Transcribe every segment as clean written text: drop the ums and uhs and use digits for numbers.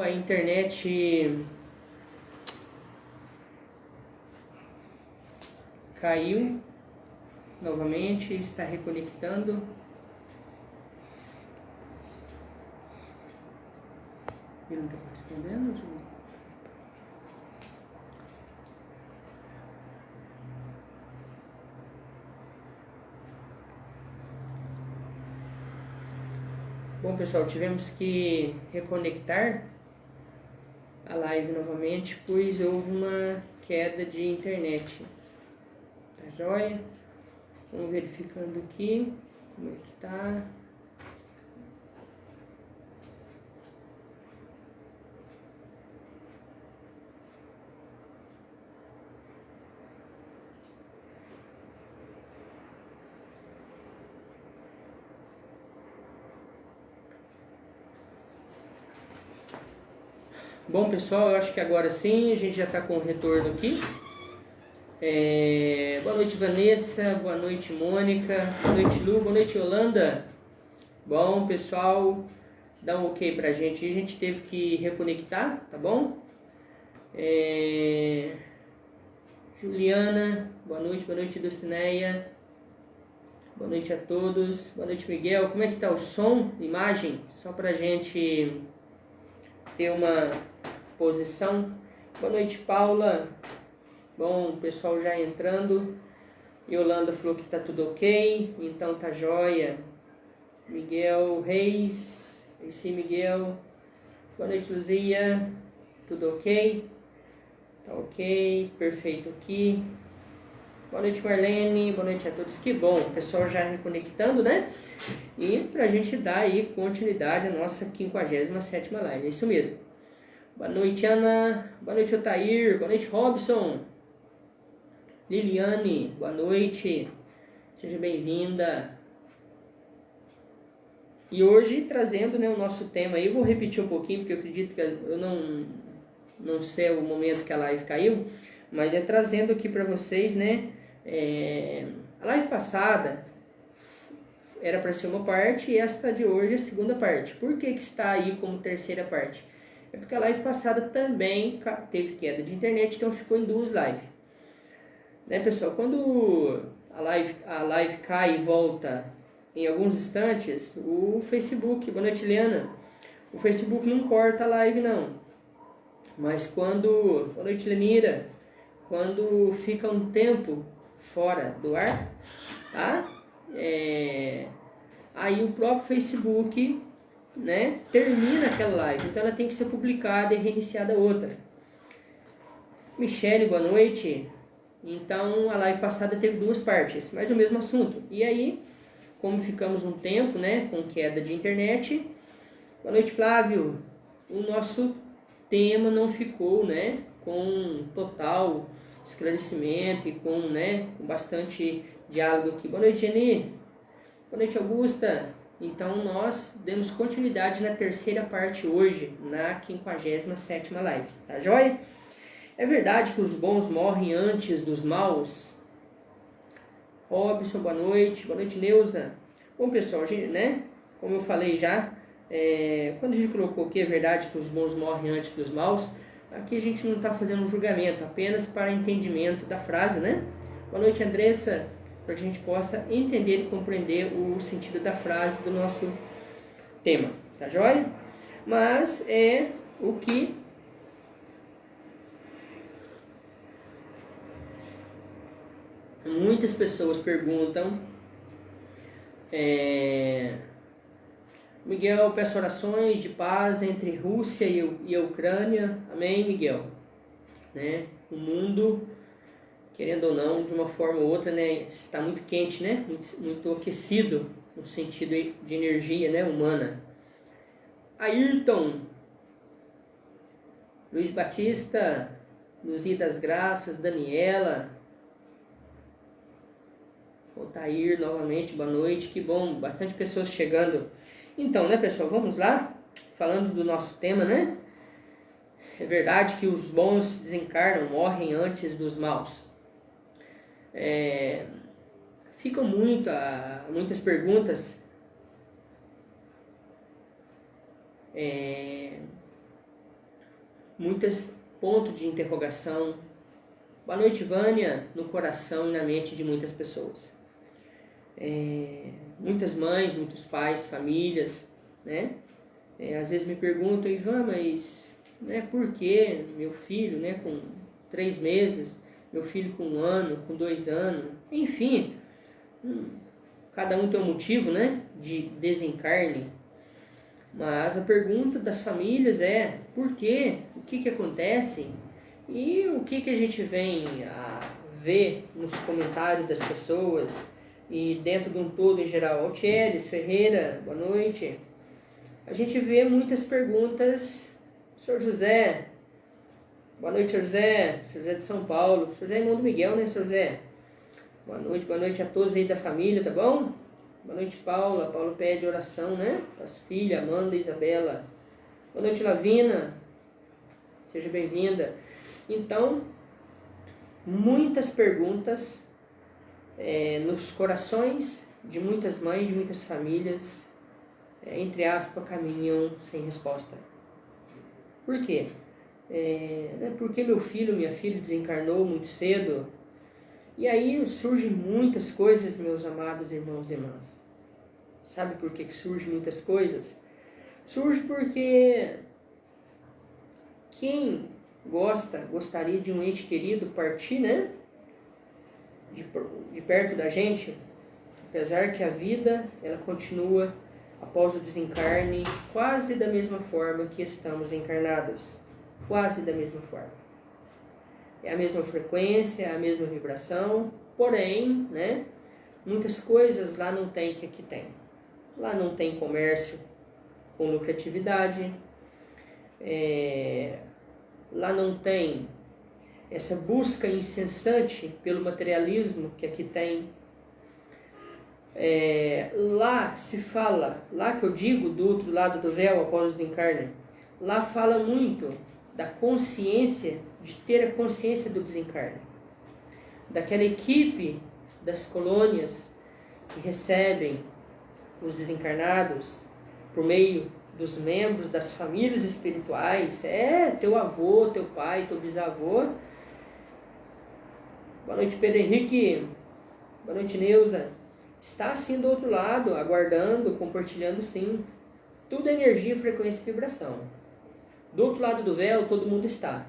A internet caiu novamente, está reconectando. Ele não está respondendo, Júlio? Bom, pessoal, tivemos que reconectar a live novamente, pois houve uma queda de internet. Tá joia? Vamos verificando aqui como é que tá. Bom, pessoal, eu acho que agora sim a gente já está com o retorno aqui. Boa noite, Vanessa. Boa noite, Mônica. Boa noite, Lu. Boa noite, Yolanda. Bom, pessoal, dá um ok pra gente. A gente teve que reconectar, tá bom? Juliana, boa noite, Dulcineia. Boa noite a todos. Boa noite, Miguel. Como é que tá o som, imagem? Só pra gente ter uma posição. Boa noite, Paula. Bom, o pessoal já entrando. Yolanda falou que tá tudo ok, então tá joia. Miguel Reis, esse Miguel. Boa noite, Luzia. Tudo ok? Tá ok, perfeito aqui. Boa noite, Marlene. Boa noite a todos. Que bom, o pessoal já reconectando, né? E pra gente dar aí continuidade à nossa 57ª live, é isso mesmo. Boa noite, Ana. Boa noite, Otair. Boa noite, Robson. Liliane, boa noite. Seja bem-vinda. E hoje, trazendo, né, o nosso tema aí, eu vou repetir um pouquinho, porque eu acredito que eu não sei o momento que a live caiu, mas trazendo aqui para vocês, né, a live passada era para ser uma parte e esta de hoje é a segunda parte. Por que está aí como terceira parte? É porque a live passada também teve queda de internet, então ficou em duas lives. Né, pessoal, quando a live cai e volta em alguns instantes, o Facebook, boa noite, Liana, o Facebook não corta a live não, mas quando, boa noite, Lenira, quando fica um tempo fora do ar, tá? Aí o próprio Facebook, né, termina aquela live, então ela tem que ser publicada e reiniciada outra. Michele, boa noite. Então a live passada teve duas partes, mas o mesmo assunto. E aí, como ficamos um tempo, né, com queda de internet, boa noite, Flávio. O nosso tema não ficou, né, com total esclarecimento e com, né, com bastante diálogo aqui. Boa noite, Jenny. Boa noite, Augusta. Então nós demos continuidade na terceira parte hoje, na 57ª live, tá joia? É verdade que os bons morrem antes dos maus? Robson, boa noite, Neuza. Bom, pessoal, a gente, né, como eu falei já, quando a gente colocou que é verdade que os bons morrem antes dos maus, aqui a gente não está fazendo um julgamento, apenas para entendimento da frase, né? Boa noite, Andressa, para que a gente possa entender e compreender o sentido da frase do nosso tema, tá joia? Mas é o que muitas pessoas perguntam. Miguel, peço orações de paz entre Rússia e a Ucrânia. Amém, Miguel? Né? O mundo, querendo ou não, de uma forma ou outra, né, está muito quente, né? Muito aquecido no sentido de energia, né, humana. Ayrton, Luiz Batista, Luzia das Graças, Daniela, Otair novamente, boa noite, que bom, bastante pessoas chegando. Então, né, pessoal, vamos lá, falando do nosso tema, né? É verdade que os bons desencarnam, morrem antes dos maus. Ficam muitas perguntas muitos pontos de interrogação. Boa noite, Vânia, no coração e na mente de muitas pessoas. Muitas mães, muitos pais, famílias, né? Às vezes me perguntam, Ivan, mas por que meu filho, com 3 meses, meu filho com 1 ano, com 2 anos, enfim, cada um tem um motivo, de desencarne. Mas a pergunta das famílias é, por quê? O que acontece? E o que a gente vem a ver nos comentários das pessoas e dentro de um todo em geral. Altieres, Ferreira, boa noite. A gente vê muitas perguntas. Senhor José, boa noite, Senhor José de São Paulo. Senhor José Irmão do Miguel, Senhor José? Boa noite a todos aí da família, tá bom? Boa noite, Paula. Paula pede oração, as filhas, Amanda e Isabela. Boa noite, Lavina. Seja bem-vinda. Então, muitas perguntas nos corações de muitas mães, de muitas famílias, entre aspas, caminham sem resposta. Por quê? Porque meu filho, minha filha desencarnou muito cedo. E aí surgem muitas coisas, meus amados irmãos e irmãs. Sabe por que surgem muitas coisas? Surge porque quem gostaria de um ente querido partir, de perto da gente, apesar que a vida ela continua após o desencarne quase da mesma forma que estamos encarnados, quase da mesma forma. É a mesma frequência, é a mesma vibração, porém, muitas coisas lá não tem que aqui tem. Lá não tem comércio com lucratividade, lá não tem essa busca incessante pelo materialismo que aqui tem. Lá se fala, lá que eu digo do outro lado do véu após o desencarne, lá fala muito da consciência, de ter a consciência do desencarne, daquela equipe das colônias que recebem os desencarnados por meio dos membros das famílias espirituais, teu avô, teu pai, teu bisavô. Boa noite, Pedro Henrique. Boa noite, Neuza. Está assim do outro lado, aguardando, compartilhando sim. Tudo é energia, frequência e vibração. Do outro lado do véu, todo mundo está.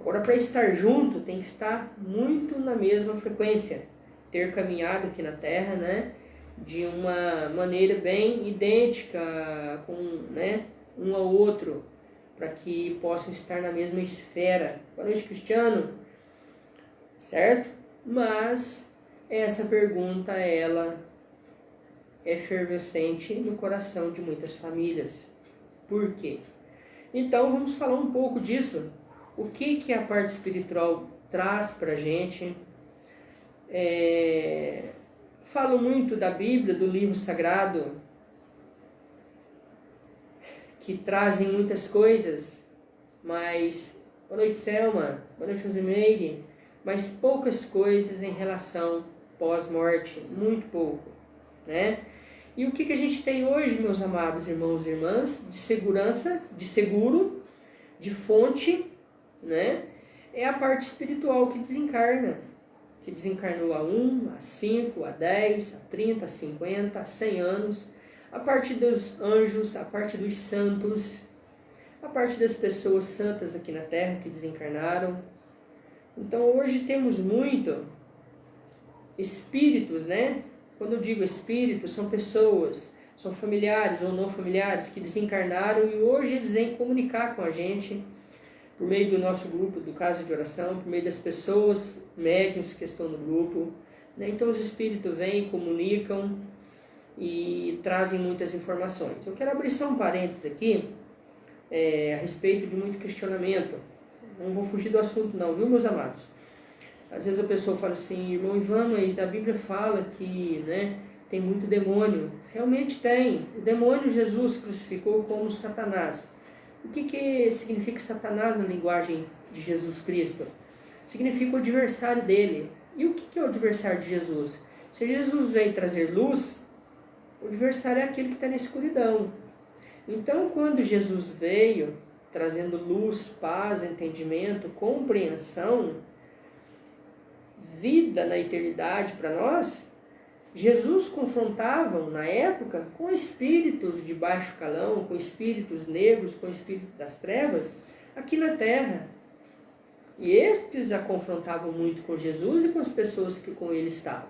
Agora, para estar junto, tem que estar muito na mesma frequência. Ter caminhado aqui na Terra, de uma maneira bem idêntica com um ao outro, para que possam estar na mesma esfera. Boa noite, Cristiano. Certo? Mas essa pergunta, ela é efervescente no coração de muitas famílias. Por quê? Então, vamos falar um pouco disso. O que a parte espiritual traz para a gente? Falo muito da Bíblia, do livro sagrado, que trazem muitas coisas, mas, boa noite, Selma, boa noite, Rosimeire, mas poucas coisas em relação pós-morte, muito pouco, E o que a gente tem hoje, meus amados irmãos e irmãs, de segurança, de seguro, de fonte, é a parte espiritual que desencarna. Que desencarnou há 1, há 5, há 10, há 30, há 50, há 100 anos, a parte dos anjos, a parte dos santos, a parte das pessoas santas aqui na Terra que desencarnaram. Então hoje temos muito espíritos, Quando eu digo espíritos, são pessoas, são familiares ou não familiares que desencarnaram e hoje eles vêm comunicar com a gente por meio do nosso grupo, do Casa de Oração, por meio das pessoas, médiuns que estão no grupo. Então os espíritos vêm, comunicam e trazem muitas informações. Eu quero abrir só um parênteses aqui, a respeito de muito questionamento. Não vou fugir do assunto não, viu, meus amados? Às vezes a pessoa fala assim, irmão Ivan, mas a Bíblia fala que tem muito demônio. Realmente tem. O demônio Jesus crucificou como Satanás. O que significa Satanás na linguagem de Jesus Cristo? Significa o adversário dele. E o que é o adversário de Jesus? Se Jesus veio trazer luz, o adversário é aquele que está na escuridão. Então, quando Jesus veio trazendo luz, paz, entendimento, compreensão, vida na eternidade para nós, Jesus confrontava na época com espíritos de baixo calão, com espíritos negros, com espíritos das trevas, aqui na terra. E estes a confrontavam muito com Jesus e com as pessoas que com ele estavam.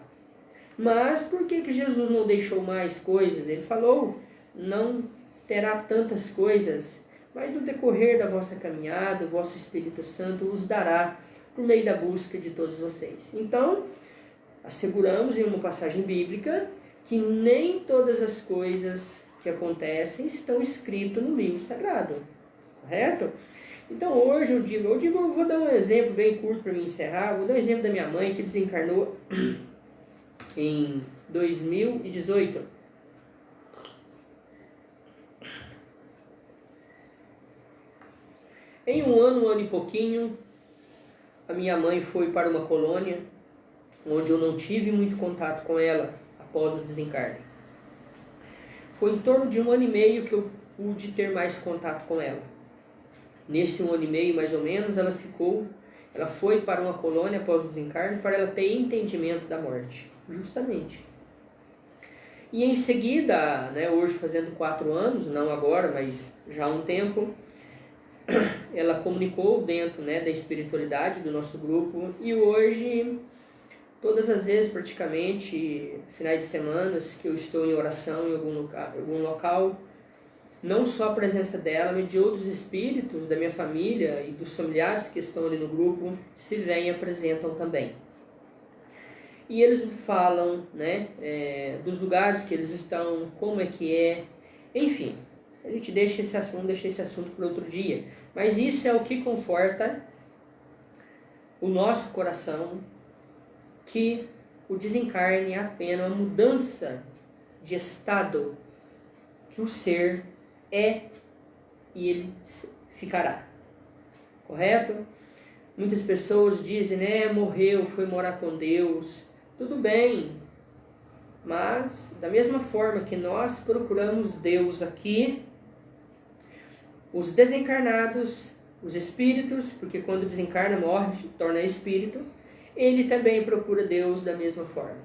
Mas por que Jesus não deixou mais coisas? Ele falou, não terá tantas coisas, mas no decorrer da vossa caminhada, o vosso Espírito Santo os dará por meio da busca de todos vocês. Então, asseguramos em uma passagem bíblica que nem todas as coisas que acontecem estão escritas no livro sagrado, correto? Então hoje eu vou dar um exemplo bem curto para me encerrar, vou dar um exemplo da minha mãe que desencarnou em 2018. Em um ano e pouquinho, a minha mãe foi para uma colônia onde eu não tive muito contato com ela após o desencarne. Foi em torno de 1 ano e meio que eu pude ter mais contato com ela. Nesse 1 ano e meio, mais ou menos, ela foi para uma colônia após o desencarne para ela ter entendimento da morte, justamente. E em seguida, hoje fazendo 4 anos, não agora, mas já há um tempo, ela comunicou dentro da espiritualidade do nosso grupo e hoje, todas as vezes praticamente, finais de semanas que eu estou em oração em algum local, não só a presença dela, mas de outros espíritos da minha família e dos familiares que estão ali no grupo, se vêm e apresentam também. E eles falam dos lugares que eles estão, como é que é, enfim. A gente deixa esse assunto para outro dia. Mas isso é o que conforta o nosso coração, que o desencarne é apenas uma mudança de estado que o ser é e ele ficará. Correto? Muitas pessoas dizem, morreu, foi morar com Deus. Tudo bem, mas da mesma forma que nós procuramos Deus aqui, os desencarnados, os espíritos, porque quando desencarna, morre, torna espírito, ele também procura Deus da mesma forma.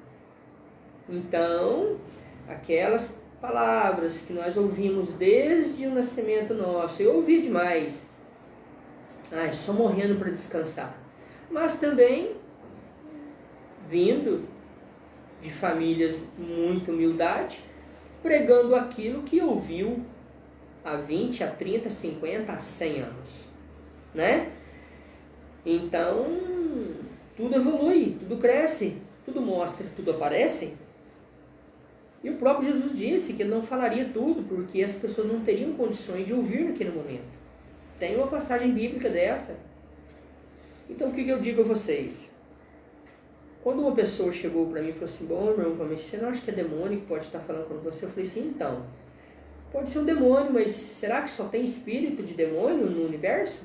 Então, aquelas palavras que nós ouvimos desde o nascimento nosso, eu ouvi demais, só morrendo para descansar, mas também vindo de famílias muito humildade, pregando aquilo que ouviu há 20, a 30, 50, a 100 anos, Então, tudo evolui, tudo cresce, tudo mostra, tudo aparece. E o próprio Jesus disse que ele não falaria tudo, porque as pessoas não teriam condições de ouvir naquele momento. Tem uma passagem bíblica dessa. Então, o que eu digo a vocês? Quando uma pessoa chegou para mim e falou assim, bom, irmão, mas você não acha que é demônio que pode estar falando com você? Eu falei assim, então, pode ser um demônio, mas será que só tem espírito de demônio no universo?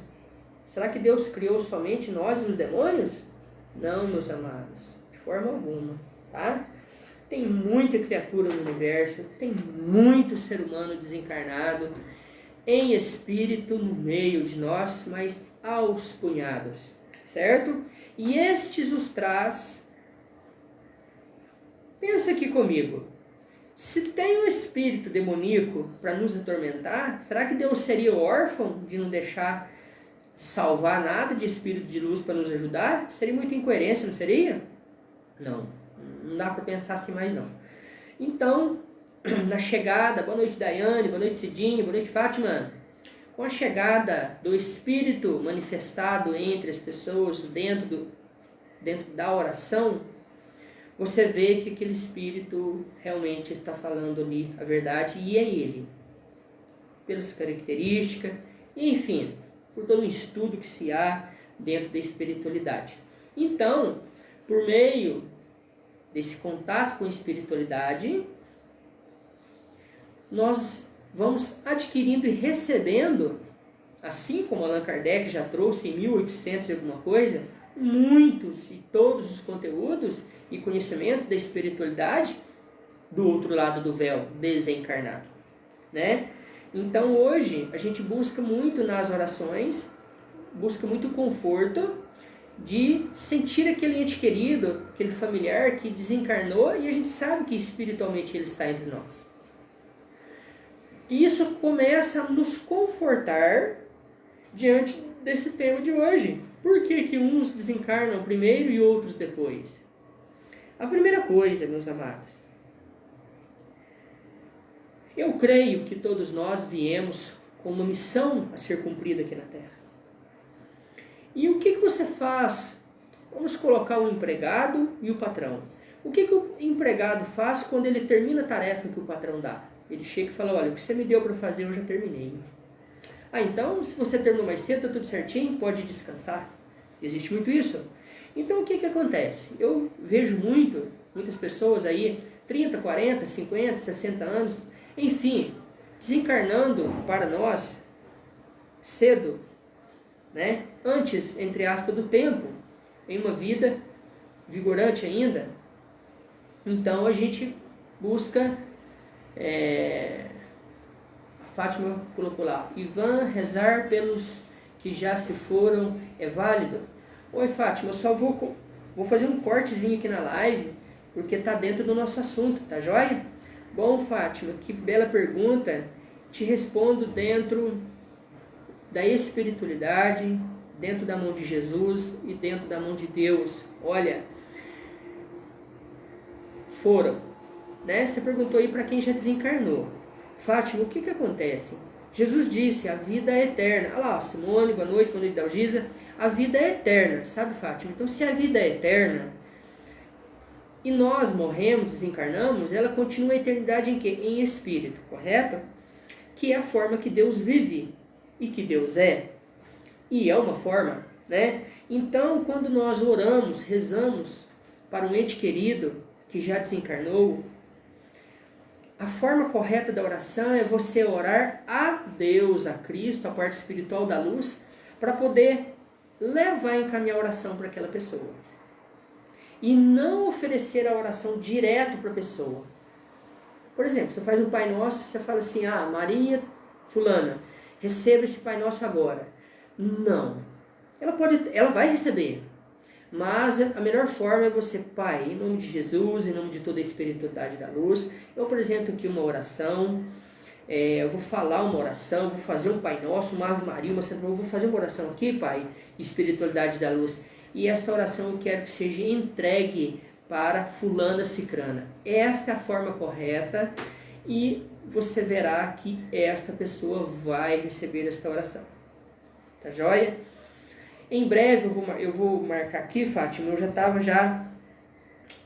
Será que Deus criou somente nós e os demônios? Não, meus amados, de forma alguma, tá? Tem muita criatura no universo, tem muito ser humano desencarnado, em espírito no meio de nós, mas aos punhados, certo? E estes os traz. Pensa aqui comigo. Se tem um espírito demoníaco para nos atormentar, será que Deus seria órfão de não deixar salvar nada de espírito de luz para nos ajudar? Seria muita incoerência, não seria? Não dá para pensar assim mais não. Então, na chegada, boa noite Daiane, boa noite Cidinha, boa noite Fátima, com a chegada do Espírito manifestado entre as pessoas dentro da oração, você vê que aquele Espírito realmente está falando ali a verdade, e é ele. Pelas características, enfim, por todo o estudo que se há dentro da espiritualidade. Então, por meio desse contato com a espiritualidade, nós vamos adquirindo e recebendo, assim como Allan Kardec já trouxe em 1800 e alguma coisa, muitos e todos os conteúdos e conhecimento da espiritualidade do outro lado do véu, desencarnado, Então hoje a gente busca muito nas orações, busca muito conforto de sentir aquele ente querido, aquele familiar que desencarnou e a gente sabe que espiritualmente ele está entre nós. Isso começa a nos confortar diante desse tema de hoje. Por que uns desencarnam primeiro e outros depois? A primeira coisa, meus amados, eu creio que todos nós viemos com uma missão a ser cumprida aqui na Terra. E o que você faz? Vamos colocar o empregado e o patrão. O que o empregado faz quando ele termina a tarefa que o patrão dá? Ele chega e fala, olha, o que você me deu para fazer eu já terminei. Ah, então se você terminou mais cedo, está tudo certinho, pode descansar. Existe muito isso. Então o que acontece? Eu vejo muitas pessoas aí, 30, 40, 50, 60 anos, enfim, desencarnando para nós cedo, né? Antes, entre aspas, do tempo, em uma vida vigorante ainda. Então a gente busca, a Fátima colocou lá, Ivan, rezar pelos que já se foram é válido? Oi Fátima, eu só vou fazer um cortezinho aqui na live, porque está dentro do nosso assunto, tá joia? Bom Fátima, que bela pergunta, te respondo dentro da espiritualidade, dentro da mão de Jesus e dentro da mão de Deus. Olha, foram, né? Você perguntou aí para quem já desencarnou. Fátima, o que acontece? Jesus disse, a vida é eterna. Olha lá, Simone, boa noite Dalgisa. A vida é eterna, sabe Fátima? Então se a vida é eterna e nós morremos, desencarnamos, ela continua a eternidade em quê? Em espírito, correto? Que é a forma que Deus vive e que Deus é. E é uma forma, né? Então, quando nós oramos, rezamos para um ente querido que já desencarnou, a forma correta da oração é você orar a Deus, a Cristo, a parte espiritual da luz, para poder levar e encaminhar a oração para aquela pessoa. E não oferecer a oração direto para a pessoa. Por exemplo, você faz um Pai Nosso, você fala assim, Maria fulana, receba esse Pai Nosso agora. Não. Ela vai receber. Mas a melhor forma é você, Pai, em nome de Jesus, em nome de toda a espiritualidade da luz, eu apresento aqui uma oração, eu vou falar uma oração, vou fazer um Pai Nosso, uma Ave Maria, eu vou fazer uma oração aqui, Pai, espiritualidade da luz. E esta oração eu quero que seja entregue para fulana cicrana. Esta é a forma correta e você verá que esta pessoa vai receber esta oração. Tá joia? Em breve eu vou marcar aqui, Fátima, eu já estava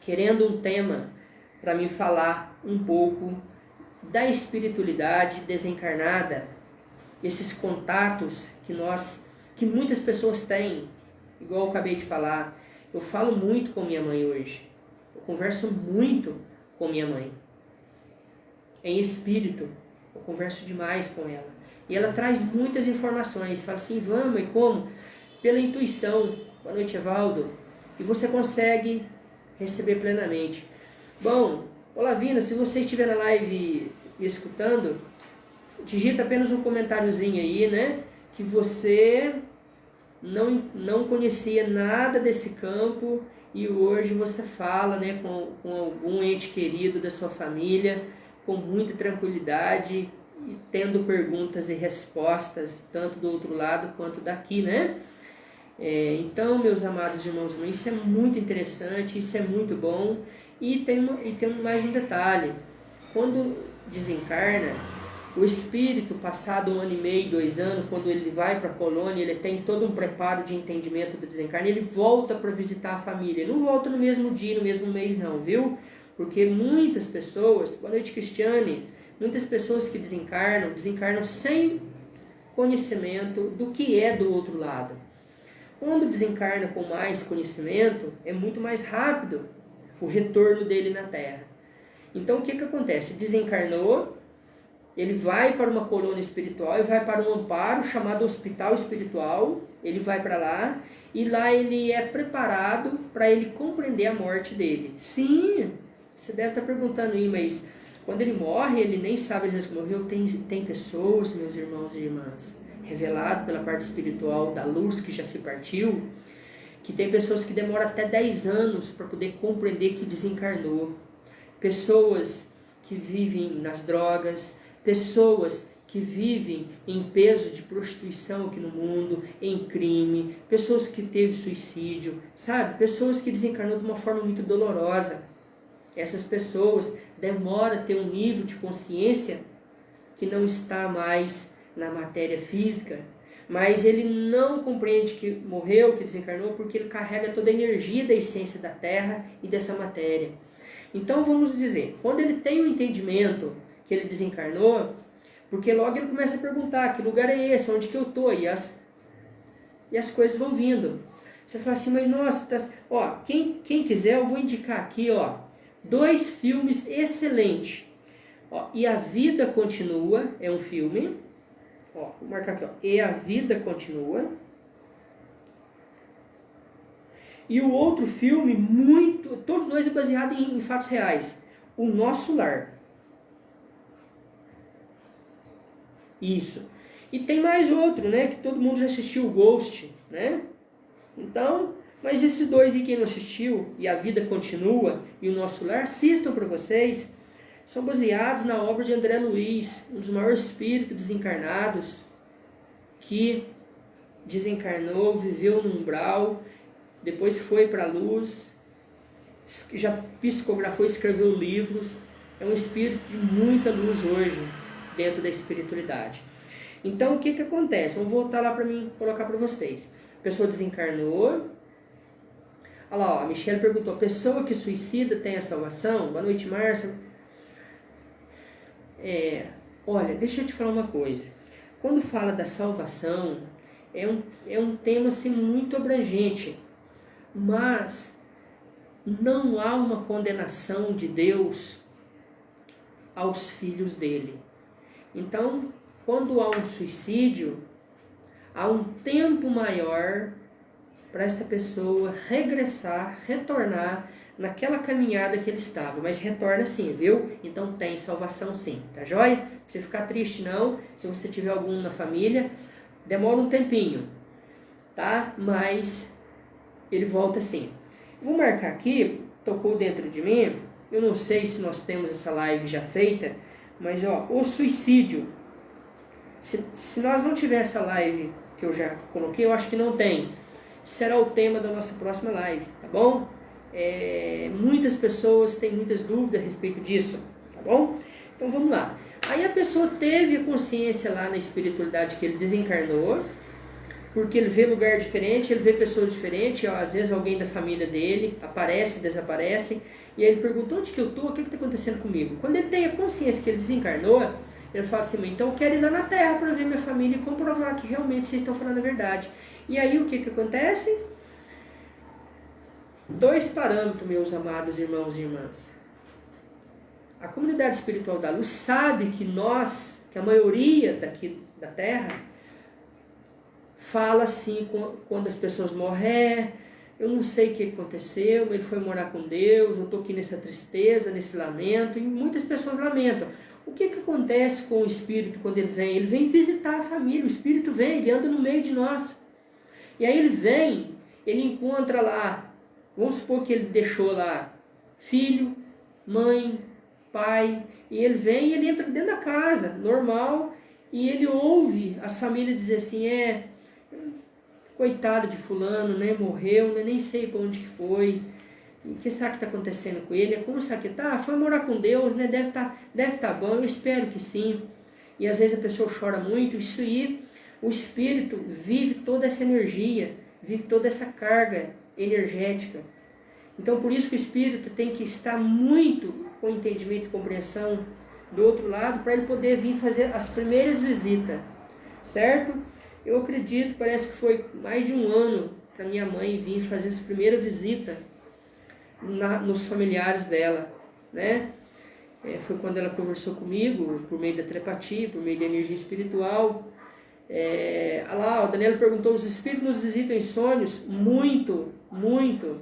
querendo um tema para me falar um pouco da espiritualidade desencarnada, esses contatos que muitas pessoas têm, igual eu acabei de falar. Eu falo muito com minha mãe hoje, eu converso muito com minha mãe, em espírito, eu converso demais com ela, e ela traz muitas informações, fala assim, vamos, e como? Pela intuição. Boa noite, Evaldo. E você consegue receber plenamente. Bom, Olavina, se você estiver na live me escutando, digita apenas um comentáriozinho aí, né? Que você não conhecia nada desse campo e hoje você fala, né, com algum ente querido da sua família, com muita tranquilidade e tendo perguntas e respostas, tanto do outro lado quanto daqui, né? Então, meus amados irmãos, isso é muito interessante, isso é muito bom. E tem mais um detalhe. Quando desencarna, o espírito, passado 1 ano e meio, 2 anos, quando ele vai para a colônia, ele tem todo um preparo de entendimento do desencarne, ele volta para visitar a família. Não volta no mesmo dia, no mesmo mês não, viu? Porque muitas pessoas, boa noite Cristiane, muitas pessoas que desencarnam sem conhecimento do que é do outro lado. Quando desencarna com mais conhecimento, é muito mais rápido o retorno dele na Terra. Então o que acontece? Desencarnou, ele vai para uma colônia espiritual, ele vai para um amparo chamado hospital espiritual, ele vai para lá e lá ele é preparado para ele compreender a morte dele. Sim, você deve estar perguntando aí, mas Quando ele morre, ele nem sabe às vezes que morreu. Tem pessoas, meus irmãos e irmãs, revelado pela parte espiritual da luz que já se partiu, que tem pessoas que demoram até 10 anos para poder compreender que desencarnou. Pessoas que vivem nas drogas, pessoas que vivem em peso de prostituição aqui no mundo, em crime, pessoas que teve suicídio, sabe? Pessoas que desencarnou de uma forma muito dolorosa. Essas pessoas demoram a ter um nível de consciência que não está mais na matéria física, mas ele não compreende que morreu, que desencarnou, porque ele carrega toda a energia da essência da Terra e dessa matéria. Então vamos dizer, quando ele tem o entendimento que ele desencarnou, porque logo ele começa a perguntar, que lugar é esse, onde que eu estou? E as coisas vão vindo. Você fala assim, mas nossa, ó, quem quiser eu vou indicar aqui, ó, 2 filmes excelentes. Ó, E a Vida Continua, é um filme. Ó, vou marcar aqui, ó, E a Vida Continua. E o outro filme, todos os dois é baseado em fatos reais. O Nosso Lar. Isso. E tem mais outro, né? Que todo mundo já assistiu, o Ghost, né? Então, mas esses 2 aí, quem não assistiu, E a Vida Continua e O Nosso Lar, assistam para vocês. São baseados na obra de André Luiz, um dos maiores espíritos desencarnados, que desencarnou, viveu no umbral, depois foi para a luz, já psicografou, escreveu livros. É um espírito de muita luz hoje, dentro da espiritualidade. Então, o que acontece? Vamos voltar lá para mim, colocar para vocês. A pessoa desencarnou. Olha lá, ó, a Michelle perguntou, pessoa que suicida tem a salvação? Boa noite, Márcia. Olha, deixa eu te falar uma coisa. Quando fala da salvação, é um tema assim, muito abrangente. Mas não há uma condenação de Deus aos filhos dele. Então, quando há um suicídio, há um tempo maior para esta pessoa regressar, retornar naquela caminhada que ele estava. Mas retorna sim, viu? Então tem salvação sim, tá joia? Não precisa ficar triste não, se você tiver algum na família, demora um tempinho, tá? Mas ele volta sim. Vou marcar aqui, tocou dentro de mim, eu não sei se nós temos essa live já feita, mas ó, o suicídio, se nós não tiver essa live que eu já coloquei, eu acho que não tem, será o tema da nossa próxima live, tá bom? Muitas pessoas têm muitas dúvidas a respeito disso, tá bom? Então vamos lá. Aí a pessoa teve a consciência lá na espiritualidade que ele desencarnou, porque ele vê lugar diferente, ele vê pessoas diferentes, ó, às vezes alguém da família dele aparece, desaparece, e aí ele pergunta, onde que eu estou, o que está acontecendo comigo? Quando ele tem a consciência que ele desencarnou, ele fala assim, então eu quero ir lá na Terra para ver minha família e comprovar que realmente vocês estão falando a verdade. E aí o que acontece? 2 parâmetros, meus amados irmãos e irmãs. A comunidade espiritual da luz sabe que nós, que a maioria daqui da Terra, fala assim quando as pessoas morrem, eu não sei o que aconteceu, ele foi morar com Deus, eu estou aqui nessa tristeza, nesse lamento, e muitas pessoas lamentam. O que acontece com o espírito quando ele vem? Ele vem visitar a família, o espírito vem, ele anda no meio de nós. E aí ele vem, ele encontra lá, vamos supor que ele deixou lá filho, mãe, pai, e ele vem e ele entra dentro da casa, normal, e ele ouve as famílias dizer assim, coitado de fulano, né, morreu, né, nem sei para onde que foi, e o que será que está acontecendo com ele, como será que tá? Foi morar com Deus, né, deve tá bom, eu espero que sim. E às vezes a pessoa chora muito, isso aí, o espírito vive toda essa energia, vive toda essa carga energética. Então por isso que o espírito tem que estar muito com entendimento e compreensão do outro lado, para ele poder vir fazer as primeiras visitas, certo? Eu acredito, parece que foi mais de 1 ano para minha mãe vir fazer essa primeira visita nos familiares dela, né? Foi quando ela conversou comigo, por meio da telepatia, por meio da energia espiritual. Lá, o Daniel perguntou, os espíritos nos visitam em sonhos? Muito, muito.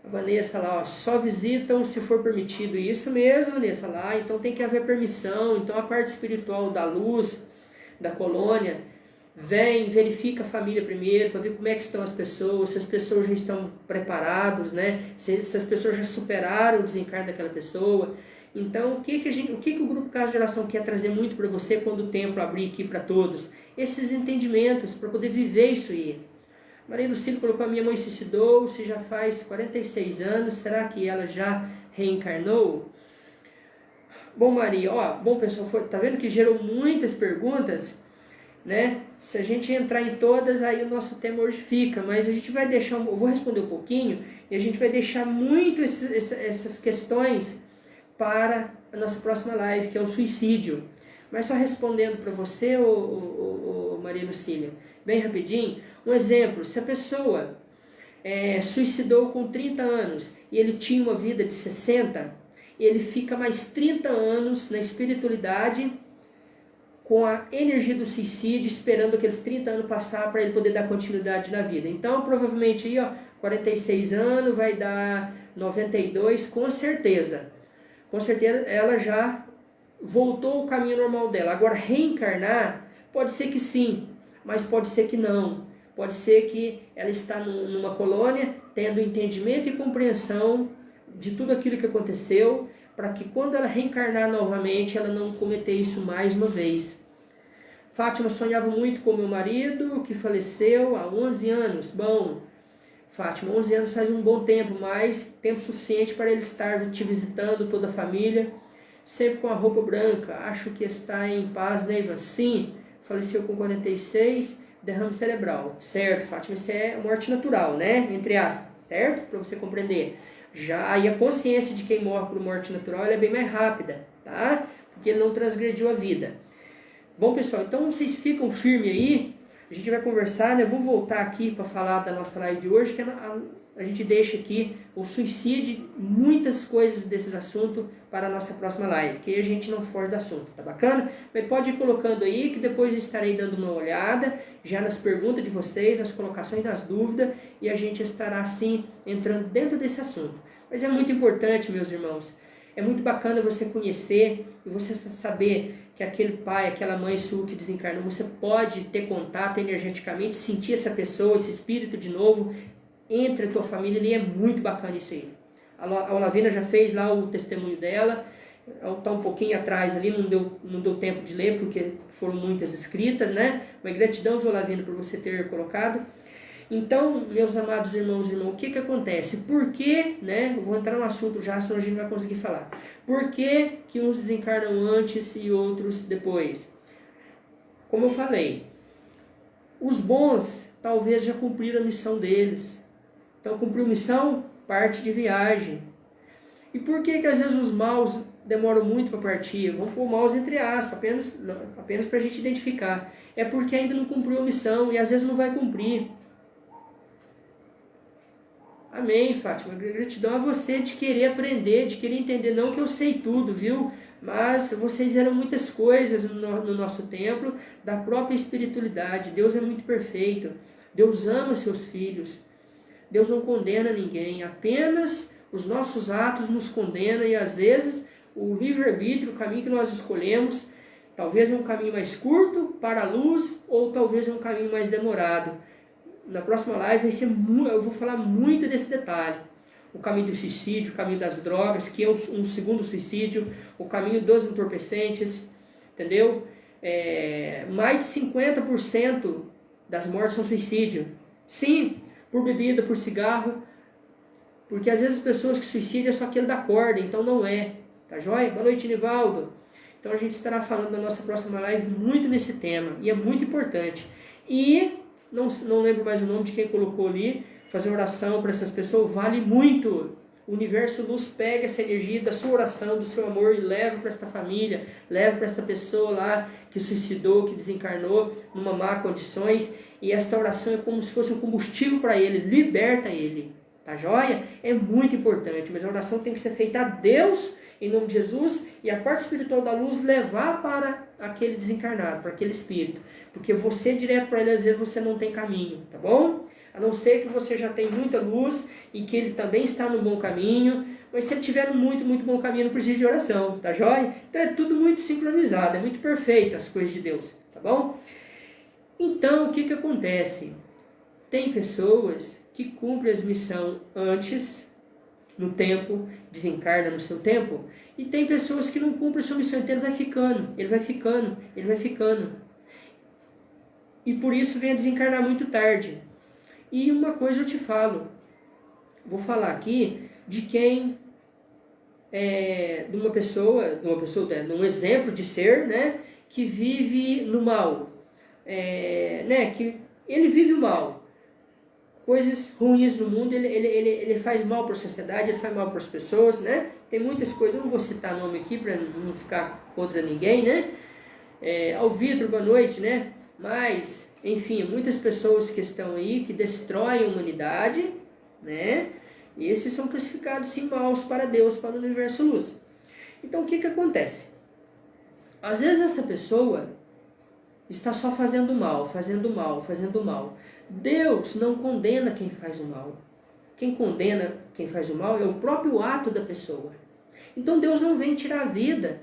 A Vanessa lá, ó, só visitam se for permitido. Isso mesmo, Vanessa, lá. Então tem que haver permissão. Então a parte espiritual da luz, da colônia, vem, verifica a família primeiro, para ver como é que estão as pessoas, se as pessoas já estão preparadas, né? Se as pessoas já superaram o desencarne daquela pessoa. Então, o que o Grupo Casa de Oração quer trazer muito para você quando o templo abrir aqui para todos? Esses entendimentos, para poder viver isso aí. Maria Lucília colocou: a minha mãe se suicidou-se já faz 46 anos, será que ela já reencarnou? Bom, Maria, ó, bom pessoal, tá vendo que gerou muitas perguntas, né? Se a gente entrar em todas, aí o nosso tema hoje fica, mas a gente vai deixar, eu vou responder um pouquinho, e a gente vai deixar muito essas questões para a nossa próxima live, que é o suicídio. Mas só respondendo para você, Maria Lucília, bem rapidinho, um exemplo: se a pessoa suicidou com 30 anos e ele tinha uma vida de 60, ele fica mais 30 anos na espiritualidade com a energia do suicídio, esperando aqueles 30 anos passar para ele poder dar continuidade na vida. Então, provavelmente, aí, ó, 46 anos vai dar 92, com certeza. Com certeza ela já voltou ao caminho normal dela. Agora, reencarnar, pode ser que sim, mas pode ser que não. Pode ser que ela está numa colônia, tendo entendimento e compreensão de tudo aquilo que aconteceu, para que quando ela reencarnar novamente, ela não cometer isso mais uma vez. Fátima sonhava muito com meu marido, que faleceu há 11 anos. Bom, Fátima, 11 anos faz um bom tempo, mas tempo suficiente para ele estar te visitando, toda a família, sempre com a roupa branca. Acho que está em paz, Neiva? Sim, faleceu com 46, derrame cerebral. Certo, Fátima, isso é morte natural, né? Entre aspas, certo? Para você compreender. Já aí a consciência de quem morre por morte natural ela é bem mais rápida, tá? Porque ele não transgrediu a vida. Bom, pessoal, então vocês ficam firmes aí. A gente vai conversar, né? Eu vou voltar aqui para falar da nossa live de hoje, que a gente deixa aqui o suicídio, muitas coisas desses assuntos para a nossa próxima live, que aí a gente não foge do assunto, tá bacana? Mas pode ir colocando aí, que depois eu estarei dando uma olhada, já nas perguntas de vocês, nas colocações das dúvidas, e a gente estará assim, entrando dentro desse assunto. Mas é muito importante, meus irmãos, é muito bacana você conhecer e você saber que aquele pai, aquela mãe sua que desencarnou, você pode ter contato energeticamente, sentir essa pessoa, esse espírito de novo, entre a tua família, e é muito bacana isso aí. A Olavina já fez lá o testemunho dela, está um pouquinho atrás ali, não deu tempo de ler, porque foram muitas escritas, né? Mas gratidão, Olavina, por você ter colocado. Então, meus amados irmãos e irmãs, o que acontece? Por que, né? Eu vou entrar no assunto já, senão a gente vai conseguir falar. Por que uns desencarnam antes e outros depois? Como eu falei, os bons talvez já cumpriram a missão deles. Então, cumpriu missão, parte de viagem. E por que às vezes os maus demoram muito para partir? Vamos pôr maus entre aspas, apenas para a gente identificar. É porque ainda não cumpriu a missão e às vezes não vai cumprir. Amém, Fátima. Gratidão a você de querer aprender, de querer entender. Não que eu sei tudo, viu? Mas vocês eram muitas coisas no nosso templo, da própria espiritualidade. Deus é muito perfeito. Deus ama os seus filhos. Deus não condena ninguém. Apenas os nossos atos nos condenam e às vezes o livre-arbítrio, o caminho que nós escolhemos, talvez é um caminho mais curto para a luz ou talvez é um caminho mais demorado. Na próxima live eu vou falar muito desse detalhe. O caminho do suicídio, o caminho das drogas, que é um segundo suicídio, o caminho dos entorpecentes, entendeu? Mais de 50% das mortes são suicídio. Sim, por bebida, por cigarro, porque às vezes as pessoas que suicidam é só aquele da corda, então não é. Tá joia? Boa noite, Nivaldo. Então a gente estará falando na nossa próxima live muito nesse tema, e é muito importante. E não lembro mais o nome de quem colocou ali, fazer oração para essas pessoas vale muito. O universo luz pega essa energia da sua oração, do seu amor, e leva para esta família, leva para esta pessoa lá que suicidou, que desencarnou numa má condições, e esta oração é como se fosse um combustível para ele, liberta ele, tá joia? É muito importante, mas a oração tem que ser feita a Deus, em nome de Jesus, e a parte espiritual da luz levar para aquele desencarnado, para aquele espírito, porque você direto para ele, às vezes você não tem caminho, tá bom? A não ser que você já tem muita luz e que ele também está no bom caminho. Mas se ele estiver no muito, muito bom caminho, não precisa de oração, tá joia? Então é tudo muito sincronizado, é muito perfeito as coisas de Deus, tá bom? Então, o que que acontece? Tem pessoas que cumprem as missões antes, no tempo, desencarna no seu tempo, e tem pessoas que não cumprem a sua missão, então ele vai ficando, ele vai ficando, ele vai ficando. E por isso vem a desencarnar muito tarde. E uma coisa eu te falo, vou falar aqui de quem de um exemplo de ser, né, que vive no mal, que ele vive o mal, coisas ruins no mundo, ele faz mal para a sociedade, ele faz mal para as pessoas, né? Tem muitas coisas, eu não vou citar nome aqui para não ficar contra ninguém, né? Ao Vitor, boa noite, né? Mas, enfim, muitas pessoas que estão aí, que destroem a humanidade, né? E esses são classificados sim maus para Deus, para o universo luz. Então o que que acontece? Às vezes essa pessoa está só fazendo mal, fazendo mal, fazendo mal. Deus não condena quem faz o mal. Quem condena quem faz o mal é o próprio ato da pessoa. Então Deus não vem tirar a vida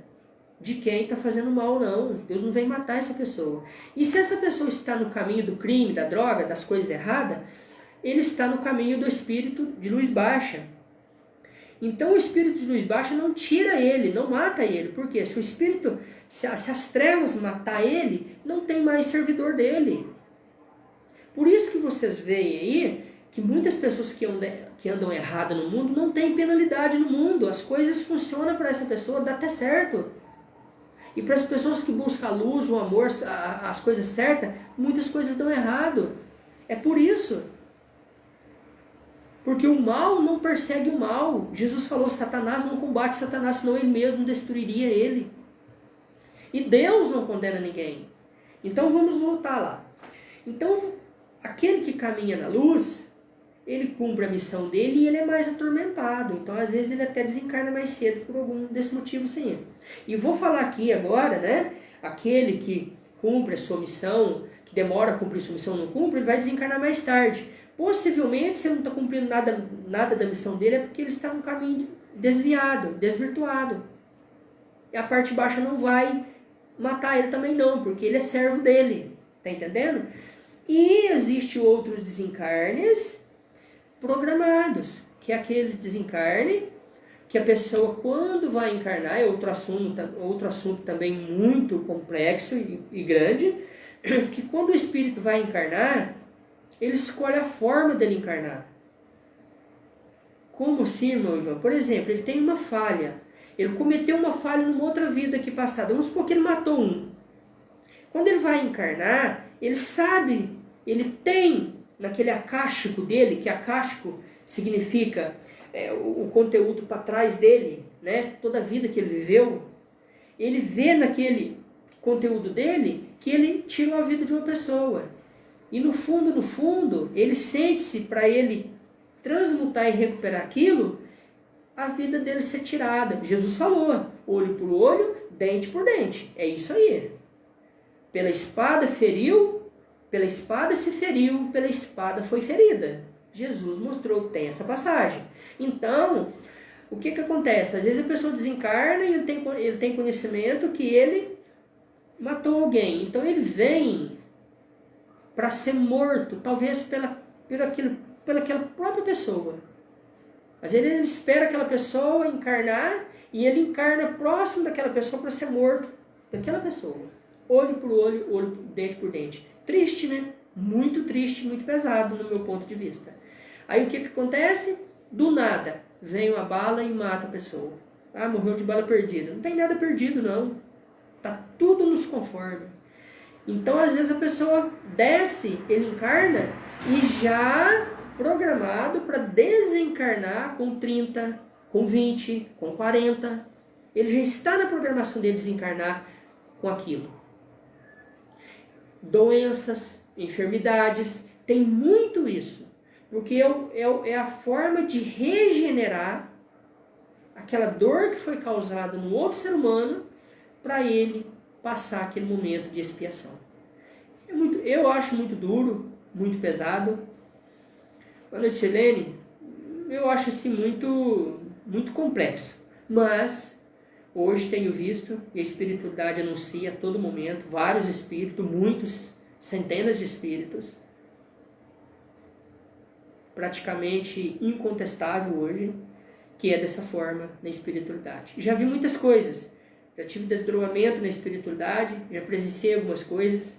de quem está fazendo mal, não. Deus não vem matar essa pessoa. E se essa pessoa está no caminho do crime, da droga, das coisas erradas, ele está no caminho do espírito de luz baixa. Então o espírito de luz baixa não tira ele, não mata ele. Por quê? Se o espírito, se as trevas matar ele, não tem mais servidor dele. Por isso que vocês veem aí que muitas pessoas que andam errado no mundo não têm penalidade no mundo. As coisas funcionam para essa pessoa, dá até certo. E para as pessoas que buscam a luz, o amor, as coisas certas, muitas coisas dão errado. É por isso. Porque o mal não persegue o mal. Jesus falou, Satanás não combate Satanás, senão ele mesmo destruiria ele. E Deus não condena ninguém. Então vamos voltar lá. Então, aquele que caminha na luz, ele cumpre a missão dele e ele é mais atormentado. Então, às vezes, ele até desencarna mais cedo por algum desse motivo, sim. E vou falar aqui agora, né? Aquele que cumpre a sua missão, que demora a cumprir a sua missão, não cumpre, ele vai desencarnar mais tarde. Possivelmente, se ele não está cumprindo nada da missão dele, é porque ele está num caminho desviado, desvirtuado. E a parte baixa não vai matar ele também não, porque ele é servo dele. Tá entendendo? E existem outros desencarnes programados, que é aqueles desencarnes que a pessoa, quando vai encarnar, é outro assunto também muito complexo e grande, que quando o espírito vai encarnar, ele escolhe a forma dele encarnar. Como assim, irmão Ivan? Por exemplo, ele tem uma falha. Ele cometeu uma falha numa outra vida aqui passada. Vamos supor que ele matou um. Quando ele vai encarnar, ele sabe, ele tem naquele acástico dele, que acástico significa o conteúdo para trás dele, né? Toda a vida que ele viveu, ele vê naquele conteúdo dele que ele tirou a vida de uma pessoa. E no fundo, ele sente-se para ele transmutar e recuperar aquilo, a vida dele ser tirada. Jesus falou, olho por olho, dente por dente. É isso aí. Pela espada feriu, pela espada se feriu, pela espada foi ferida. Jesus mostrou que tem essa passagem. Então, o que acontece? Às vezes a pessoa desencarna e ele tem conhecimento que ele matou alguém. Então ele vem para ser morto, talvez pelaquela própria pessoa. Às vezes ele espera aquela pessoa encarnar e ele encarna próximo daquela pessoa para ser morto daquela pessoa. Olho por olho, dente por dente. Triste, né? Muito triste, muito pesado no meu ponto de vista. Aí o que acontece? Do nada, vem uma bala e mata a pessoa. Ah, morreu de bala perdida. Não tem nada perdido, não. Tá tudo nos conforme. Então, às vezes a pessoa desce, ele encarna e já programado para desencarnar com 30, com 20, com 40. Ele já está na programação dele desencarnar com aquilo. Doenças, enfermidades, tem muito isso. Porque é a forma de regenerar aquela dor que foi causada no outro ser humano para ele passar aquele momento de expiação. Eu acho muito duro, muito pesado. Boa noite, Silene. Eu acho assim muito complexo. Mas hoje tenho visto, e a espiritualidade anuncia a todo momento, vários espíritos, muitos, centenas de espíritos, praticamente incontestável hoje, que é dessa forma na espiritualidade. Já vi muitas coisas, já tive desdobramento na espiritualidade, já presenciei algumas coisas,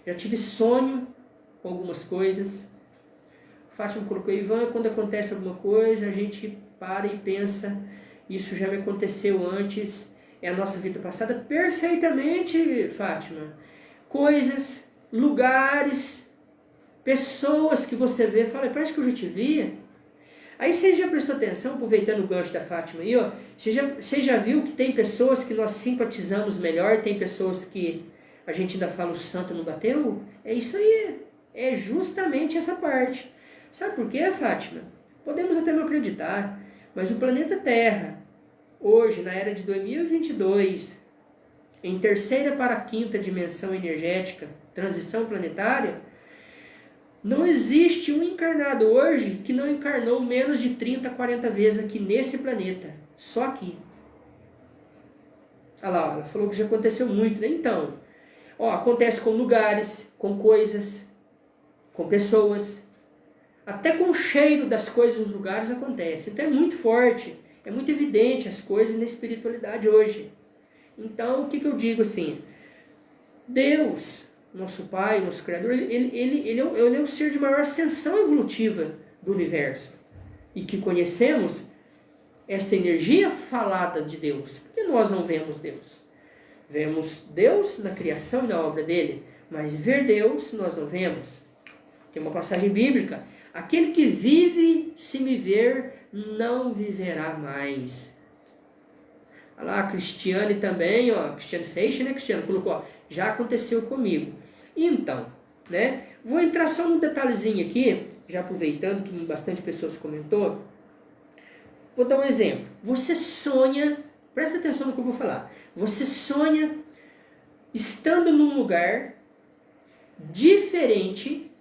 já tive sonho com algumas coisas. Fátima colocou, Ivan, quando acontece alguma coisa, a gente para e pensa, isso já me aconteceu antes, é a nossa vida passada. Perfeitamente, Fátima. Coisas, lugares, pessoas que você vê, fala, parece que eu já te via. Aí você já prestou atenção, aproveitando o gancho da Fátima aí, ó, você já viu que tem pessoas que nós simpatizamos melhor, tem pessoas que a gente ainda fala, o santo não bateu? É isso aí, é justamente essa parte. Sabe por quê, Fátima? Podemos até não acreditar, mas o planeta Terra, hoje, na era de 2022, em terceira para a quinta dimensão energética, transição planetária, não existe um encarnado hoje que não encarnou menos de 30, 40 vezes aqui nesse planeta. Só aqui. Olha lá, ela falou que já aconteceu muito, né? Então, ó, acontece com lugares, com coisas, com pessoas. Até com o cheiro das coisas nos lugares acontece. Então é muito forte, é muito evidente as coisas na espiritualidade hoje. Então, o que eu digo assim? Deus, nosso Pai, nosso Criador, ele é o ser de maior ascensão evolutiva do universo. E que conhecemos esta energia falada de Deus. Porque nós não vemos Deus. Vemos Deus na criação e na obra dele. Mas ver Deus nós não vemos. Tem uma passagem bíblica. Aquele que vive, se me ver, não viverá mais. Olha lá, a Cristiane também, ó, Cristiane Seixas, né, Cristiane? Colocou, ó, já aconteceu comigo. Então, né, vou entrar só num detalhezinho aqui, já aproveitando que bastante pessoas comentou. Vou dar um exemplo. Você sonha, presta atenção no que eu vou falar. Você sonha estando num lugar diferente.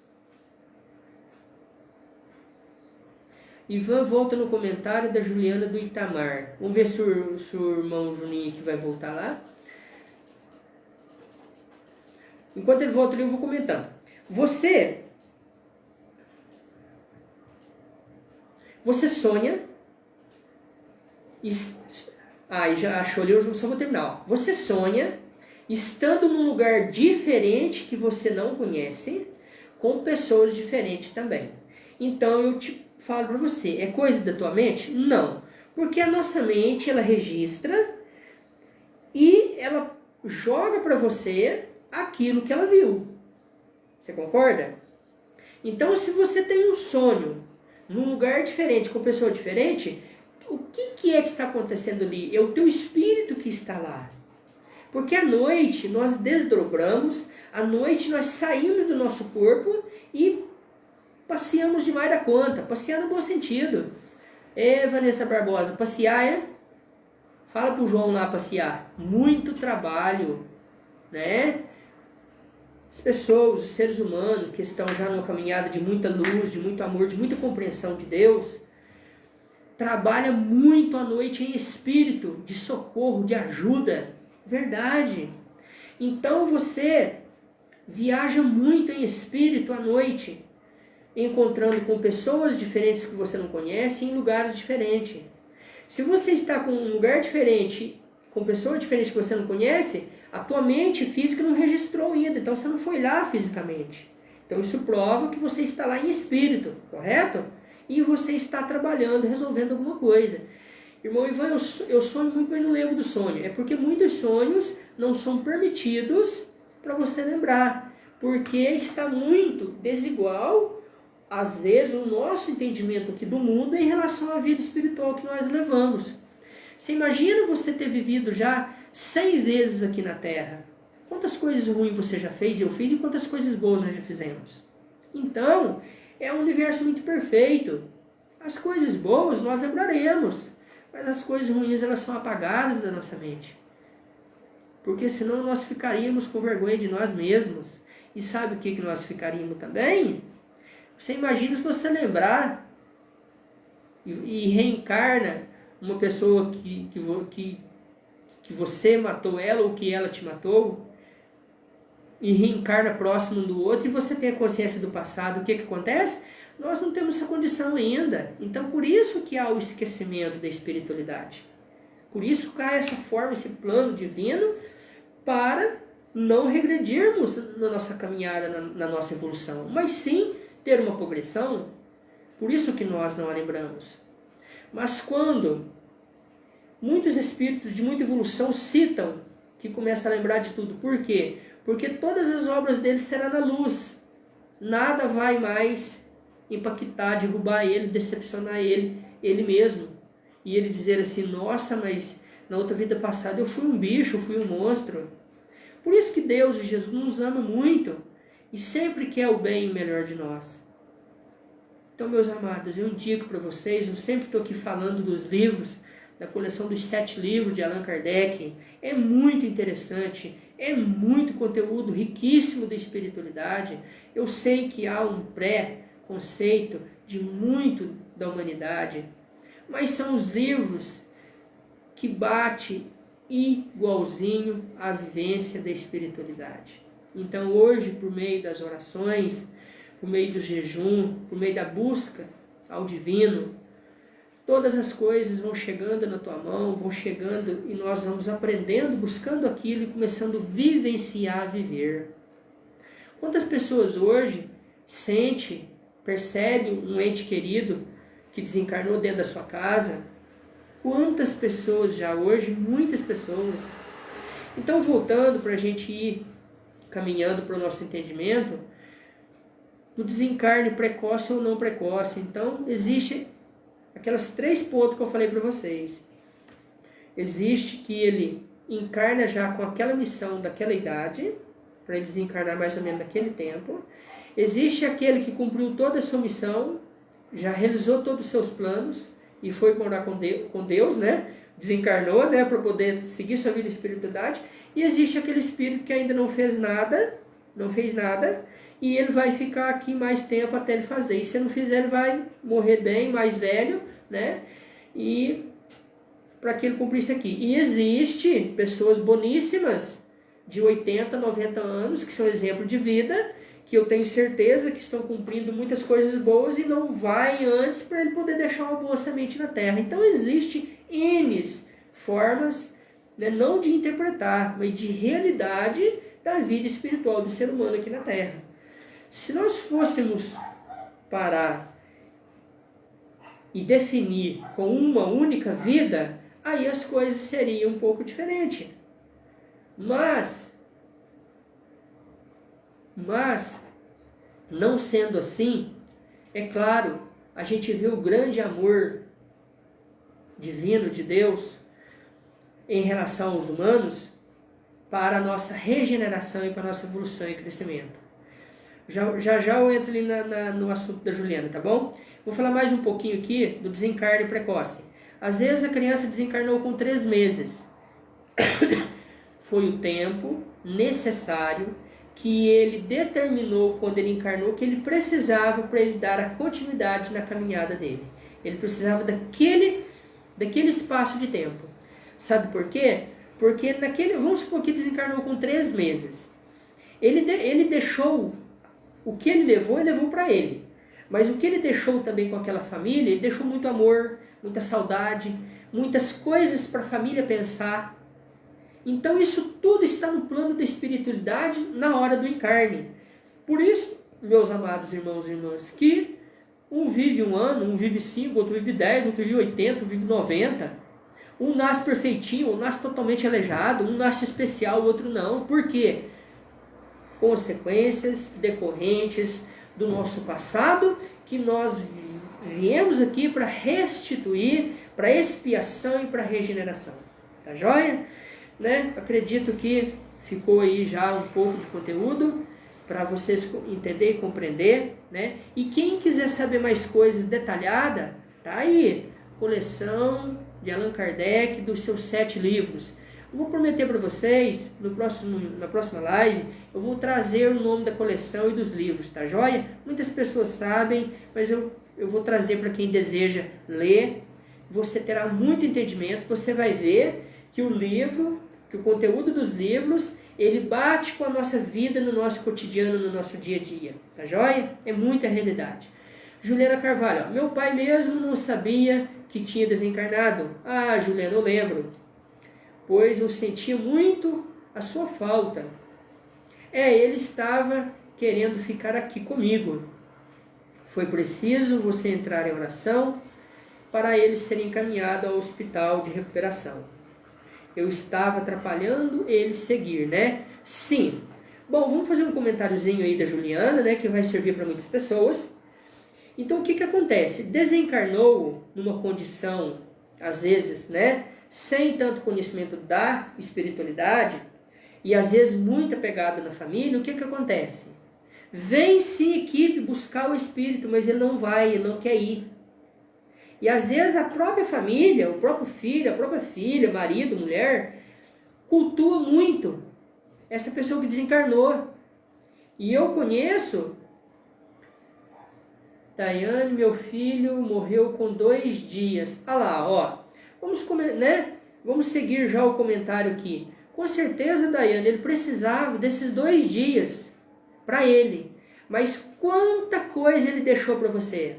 Ivan volta no comentário da Juliana do Itamar. Vamos ver se o irmão Juninho aqui vai voltar lá. Enquanto ele volta ali, eu vou comentando. Você sonha. Já achou ali, eu só vou terminar. Ó. Você sonha estando num lugar diferente que você não conhece, com pessoas diferentes também. Então eu te falo para você, é coisa da tua mente? Não. Porque a nossa mente, ela registra e ela joga para você aquilo que ela viu. Você concorda? Então, se você tem um sonho num lugar diferente, com pessoa diferente, o que é que está acontecendo ali? É o teu espírito que está lá. Porque à noite nós desdobramos, à noite nós saímos do nosso corpo e passeamos demais da conta. Passear no bom sentido. Vanessa Barbosa, passear é? Fala pro João lá passear. Muito trabalho, né? As pessoas, os seres humanos que estão já numa caminhada de muita luz, de muito amor, de muita compreensão de Deus, trabalha muito à noite em espírito, de socorro, de ajuda. Verdade. Então você viaja muito em espírito à noite, encontrando com pessoas diferentes que você não conhece, em lugares diferentes. Se você está com um lugar diferente, com pessoas diferentes que você não conhece, a tua mente física não registrou ainda, então você não foi lá fisicamente. Então isso prova que você está lá em espírito, correto? E você está trabalhando, resolvendo alguma coisa. Irmão Ivan, eu sonho muito, mas não lembro do sonho. É porque muitos sonhos não são permitidos para você lembrar. Porque está muito desigual, às vezes, o nosso entendimento aqui do mundo em relação à vida espiritual que nós levamos. Você imagina você ter vivido já 100 vezes aqui na Terra. Quantas coisas ruins você já fez, eu fiz, e quantas coisas boas nós já fizemos. Então, é um universo muito perfeito. As coisas boas nós lembraremos, mas as coisas ruins elas são apagadas da nossa mente. Porque senão nós ficaríamos com vergonha de nós mesmos. E sabe o que nós ficaríamos também? Você imagina se você lembrar e reencarna uma pessoa que você matou ela ou que ela te matou, e reencarna próximo um do outro, e você tem a consciência do passado. O que acontece? Nós não temos essa condição ainda. Então, por isso que há o esquecimento da espiritualidade. Por isso que há essa forma, esse plano divino, para não regredirmos na nossa caminhada, na nossa evolução, mas sim ter uma progressão. Por isso que nós não a lembramos. Mas quando muitos espíritos de muita evolução citam que começa a lembrar de tudo. Por quê? Porque todas as obras dele serão na luz. Nada vai mais impactar, derrubar ele, decepcionar ele mesmo. E ele dizer assim, nossa, mas na outra vida passada eu fui um bicho, eu fui um monstro. Por isso que Deus e Jesus nos amam muito e sempre quer o bem e o melhor de nós. Então, meus amados, eu indico para vocês, eu sempre estou aqui falando dos livros, da coleção dos 7 livros de Allan Kardec. É muito interessante, é muito conteúdo riquíssimo de espiritualidade. Eu sei que há um pré-conceito de muito da humanidade, mas são os livros que batem igualzinho à vivência da espiritualidade. Então hoje, por meio das orações, por meio do jejum, por meio da busca ao divino, todas as coisas vão chegando na tua mão, vão chegando e nós vamos aprendendo, buscando aquilo e começando a vivenciar, a viver. Quantas pessoas hoje sente, percebe um ente querido que desencarnou dentro da sua casa? Quantas pessoas já hoje? Muitas pessoas. Então, voltando para a gente ir caminhando para o nosso entendimento, do desencarne precoce ou não precoce. Então, existe aquelas 3 pontos que eu falei para vocês. Existe que ele encarna já com aquela missão daquela idade, para ele desencarnar mais ou menos naquele tempo. Existe aquele que cumpriu toda a sua missão, já realizou todos os seus planos e foi morar com Deus, né? Desencarnou, né? Para poder seguir sua vida de espiritualidade. E existe aquele espírito que ainda não fez nada, e ele vai ficar aqui mais tempo até ele fazer. E se ele não fizer, ele vai morrer bem, mais velho, né? E para que ele cumprisse aqui. E existe pessoas boníssimas de 80, 90 anos, que são exemplo de vida, que eu tenho certeza que estão cumprindo muitas coisas boas e não vai antes para ele poder deixar uma boa semente na terra. Então existe N formas, né, não de interpretar, mas de realidade da vida espiritual do ser humano aqui na terra. Se nós fôssemos parar e definir com uma única vida, aí as coisas seriam um pouco diferentes. Mas, não sendo assim, é claro, a gente vê o grande amor divino de Deus em relação aos humanos para a nossa regeneração e para a nossa evolução e crescimento. Já eu entro ali no assunto da Juliana, tá bom? Vou falar mais um pouquinho aqui do desencarne precoce. Às vezes a criança desencarnou com 3 meses. Foi o tempo necessário que ele determinou quando ele encarnou que ele precisava para ele dar a continuidade na caminhada dele. Ele precisava daquele espaço de tempo. Sabe por quê? Porque vamos supor que desencarnou com 3 meses. Ele deixou, o que ele levou para ele. Mas o que ele deixou também com aquela família, ele deixou muito amor, muita saudade, muitas coisas para a família pensar. Então isso tudo está no plano da espiritualidade na hora do encarne. Por isso, meus amados irmãos e irmãs, que um vive 1 ano, um vive 5, outro vive 10, outro vive 80, outro vive 90. Um nasce perfeitinho, um nasce totalmente aleijado, um nasce especial, o outro não. Por quê? Consequências decorrentes do nosso passado que nós viemos aqui para restituir, para expiação e para regeneração. Tá joia? Né? Acredito que ficou aí já um pouco de conteúdo para vocês entender e compreender, né? E quem quiser saber mais coisas detalhadas, tá aí, coleção de Allan Kardec dos seus 7 livros. Eu vou prometer para vocês, na próxima live, eu vou trazer o nome da coleção e dos livros, tá joia? Muitas pessoas sabem, mas eu vou trazer para quem deseja ler. Você terá muito entendimento, você vai ver que que o conteúdo dos livros, ele bate com a nossa vida no nosso cotidiano, no nosso dia a dia, tá joia? É muita realidade. Juliana Carvalho, meu pai mesmo não sabia que tinha desencarnado. Ah, Juliana, eu lembro, pois eu sentia muito a sua falta. Ele estava querendo ficar aqui comigo. Foi preciso você entrar em oração para ele ser encaminhado ao hospital de recuperação. Eu estava atrapalhando ele seguir, né? Sim. Bom, vamos fazer um comentáriozinho aí da Juliana, né? Que vai servir para muitas pessoas. Então, o que acontece? Desencarnou numa condição, às vezes, né? Sem tanto conhecimento da espiritualidade, e às vezes muito apegado na família, o que acontece? Vem sim equipe buscar o espírito, mas ele não vai, ele não quer ir. E às vezes a própria família, o próprio filho, a própria filha, marido, mulher, cultua muito essa pessoa que desencarnou. E eu conheço, Daiane, meu filho, morreu com 2 dias. Ah lá, ó. Vamos seguir já o comentário aqui. Com certeza, Daiane, ele precisava desses 2 dias para ele. Mas quanta coisa ele deixou para você?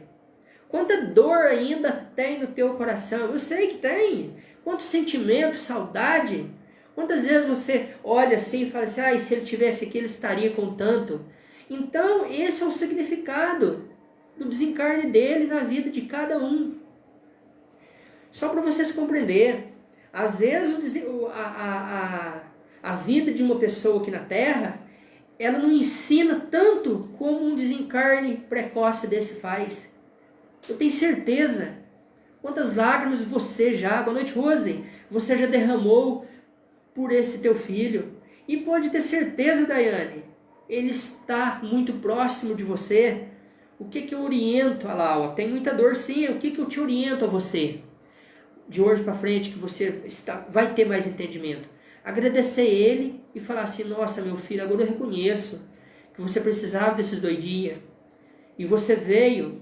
Quanta dor ainda tem no teu coração? Eu sei que tem. Quanto sentimento, saudade. Quantas vezes você olha assim e fala assim, se ele tivesse aqui, ele estaria com tanto. Então, esse é o significado do desencarne dele na vida de cada um. Só para vocês compreenderem. Às vezes a vida de uma pessoa aqui na Terra, ela não ensina tanto como um desencarne precoce desse faz. Eu tenho certeza. Quantas lágrimas você já, boa noite Rose, você já derramou por esse teu filho. E pode ter certeza, Daiane, ele está muito próximo de você. O que eu oriento? Olha lá, tem muita dor sim, o que eu te oriento a você? De hoje para frente, que você vai ter mais entendimento. Agradecer ele e falar assim, nossa, meu filho, agora eu reconheço que você precisava desses 2 dias. E você veio,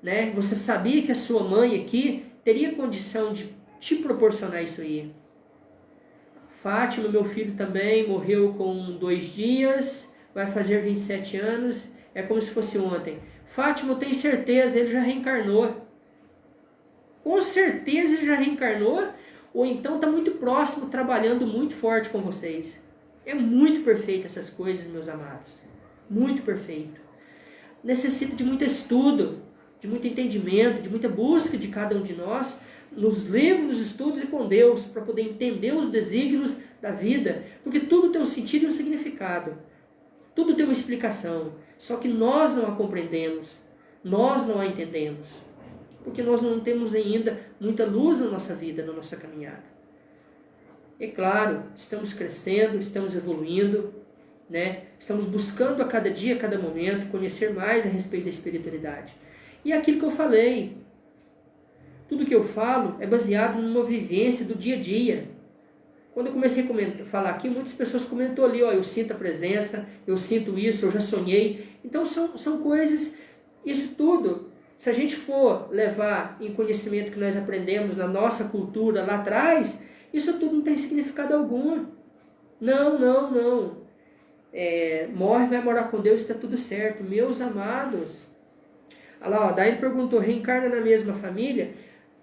né? Você sabia que a sua mãe aqui teria condição de te proporcionar isso aí. Fátima, meu filho também, morreu com 2 dias, vai fazer 27 anos, é como se fosse ontem. Fátima, eu tenho certeza, ele já reencarnou. Com certeza ele já reencarnou, ou então está muito próximo, trabalhando muito forte com vocês. É muito perfeito essas coisas, meus amados. Muito perfeito. Necessita de muito estudo, de muito entendimento, de muita busca de cada um de nós, nos livros, nos estudos e com Deus, para poder entender os desígnios da vida. Porque tudo tem um sentido e um significado. Tudo tem uma explicação. Só que nós não a compreendemos. Nós não a entendemos. Porque nós não temos ainda muita luz na nossa vida, na nossa caminhada. É claro, estamos crescendo, estamos evoluindo, né? Estamos buscando a cada dia, a cada momento, conhecer mais a respeito da espiritualidade. E aquilo que eu falei, tudo que eu falo é baseado numa vivência do dia a dia. Quando eu comecei a falar aqui, muitas pessoas comentou ali, eu sinto a presença, eu sinto isso, eu já sonhei. Então são coisas, isso tudo, se a gente for levar em conhecimento que nós aprendemos na nossa cultura lá atrás, isso tudo não tem significado algum. Não. Morre, vai morar com Deus, está tudo certo. Meus amados. Olha lá, Daiane perguntou, reencarna na mesma família?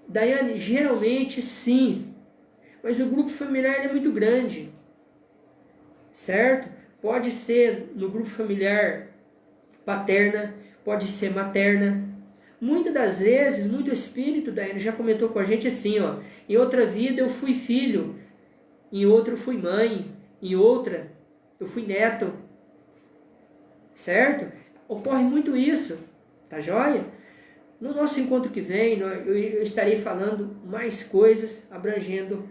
Daiane, geralmente sim. Mas o grupo familiar é muito grande. Certo? Pode ser no grupo familiar paterna, pode ser materna. Muitas das vezes, muito espírito, Daiane já comentou com a gente assim, em outra vida eu fui filho, em outra eu fui mãe, em outra eu fui neto. Certo? Ocorre muito isso, tá joia? No nosso encontro que vem, eu estarei falando mais coisas, abrangendo